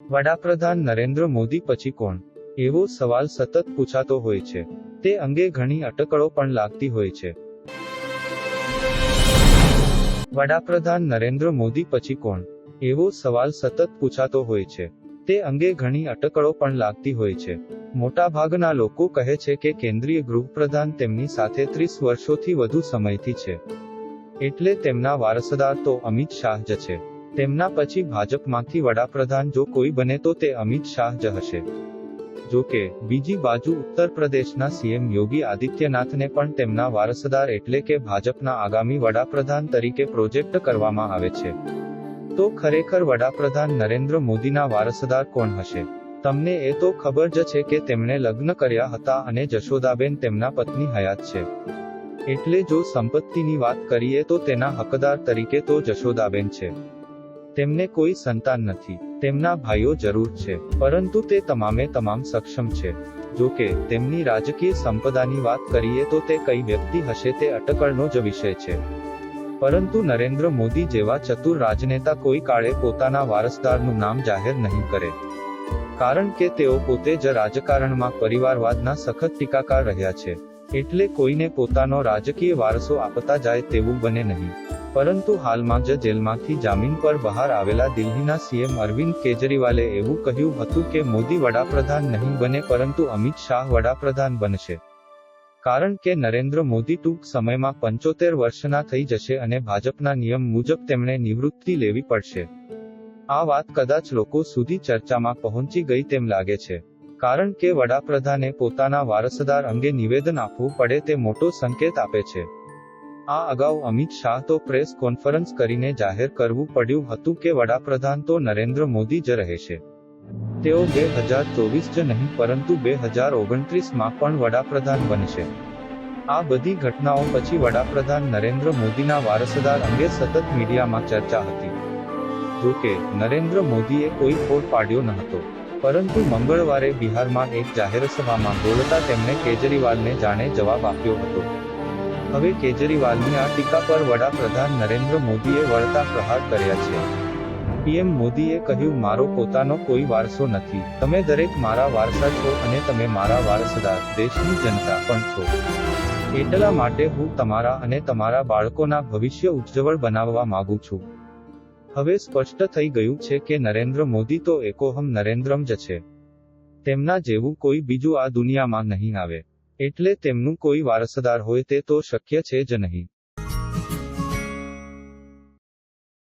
વડાપ્રધાન નરેન્દ્ર મોદી પછી કોણ? એવો સવાલ સતત પૂછાતો હોય છે. તે અંગે ઘણી અટકળો પણ લાગતી હોય છે. વડાપ્રધાન નરેન્દ્ર મોદી પછી કોણ? એવો સવાલ સતત પૂછાતો હોય છે. તે અંગે ઘણી અટકળો પણ લાગતી હોય છે. મોટાભાગના લોકો કહે છે કે કેન્દ્રીય ગૃહપ્રધાન તેમની સાથે 30 વર્ષોથી વધુ સમયથી છે. એટલે તેમના વારસદાર તો અમિત શાહ જ છે. તેમના પછી ભાજપમાંથી વડાપ્રધાન જો કોઈ બને તો તે અમિત શાહ જ હશે. જો કે, બીજી બાજુ ઉત્તર પ્રદેશના સીએમ યોગી આદિત્યનાથને પણ તેમના વારસદાર એટલે કે ભાજપના આગામી વડાપ્રધાન તરીકે પ્રોજેક્ટ કરવામાં આવે છે. તો ખરેખર વડાપ્રધાન નરેન્દ્ર મોદીના વારસદાર કોણ હશે? તમને એ તો ખબર જ છે કે તેમણે લગ્ન કર્યા હતા અને જશોદાબેન તેમના પત્ની હયાત છે. એટલે જો સંપત્તિની વાત કરીએ તો તેના હકદાર તરીકે તો જશોદાબેન છે. તેમને કોઈ સંતાન નથી. તેમના ભાઈઓ જરૂર છે, પરંતુ તે તમામે તમામ સક્ષમ છે. જો કે, તેમની રાજકીય સંપદાની વાત કરીએ તો તે કઈ વ્યક્તિ હશે તે અટકળનો જ વિષય છે. પરંતુ નરેન્દ્ર મોદી જેવા ચતુર રાજનેતા કોઈ કાળે પોતાના વારસદારનું નામ જાહેર નહીં કરે. કારણ કે તેઓ પોતે જ રાજકારણમાં પરિવારવાદના સખત ટીકાકાર રહ્યા છે. એટલે કોઈને પોતાનો રાજકીય વારસો આપતા જાય તેવું બને નહીં. પરંતુ હાલમાં જ જેલમાંથી જામીન પર બહાર આવેલા દિલ્હીના સીએમ અરવિંદ કેજરીવાલે એવું કહ્યું હતું કે મોદી વડાપ્રધાન નહીં બને પરંતુ અમિત શાહ વડાપ્રધાન બનશે. કારણ કે નરેન્દ્ર મોદી ટૂંક સમયમાં 75 વર્ષના થઈ જશે અને ભાજપના નિયમ મુજબ તેમણે નિવૃત્તિ લેવી પડશે. આ વાત કદાચ લોકો સુધી ચર્ચામાં પહોંચી ગઈ તેમ લાગે છે. કારણ કે વડાપ્રધાને પોતાના વારસદાર અંગે નિવેદન આપવું પડે તે મોટો સંકેત આપે છે. આ અગાઉ અમિત શાહ તો પ્રેસ કોન્ફરન્સ કરીને જાહેર કરવું પડ્યું હતું કે વડાપ્રધાન તો નરેન્દ્ર મોદી જ રહેશે. તેઓ 2024 જ નહીં પરંતુ 2029માં પણ વડાપ્રધાન બનશે. આ બધી ઘટનાઓ પછી વડાપ્રધાન નરેન્દ્ર મોદીના વારસદાર અંગે સતત મીડિયામાં ચર્ચા હતી. જો કે, નરેન્દ્ર મોદીએ કોઈ ફોડ પાડ્યો ન હતો. પરંતુ મંગળવારે બિહારમાં એક જાહેરસભામાં બોલતા તેમણે કેજરીવાલને જાણે જવાબ આપ્યો હતો. હવે કેજરીવાલની આ ટીકા પર વડાપ્રધાન નરેન્દ્ર મોદીએ વળતા પ્રહાર કર્યા છે. પીએમ મોદીએ કહ્યું, મારો પોતાનો કોઈ વારસો નથી. તમે દરેક મારા વારસા છો અને તમે મારા વારસદાર, દેશની જનતા પણ છો. એટલા માટે હું તમારા અને તમારા બાળકોના ભવિષ્ય ઉજ્જવળ બનાવવા માંગુ છું. હવે સ્પષ્ટ થઈ ગયું છે કે નરેન્દ્ર મોદી તો એકોહમ નરેન્દ્રમ જ છે. તેમના જેવું કોઈ બીજું આ દુનિયામાં નહીં આવે. એટલે તેમનું કોઈ વારસદાર હોય તે તો શક્ય છે જ નહીં.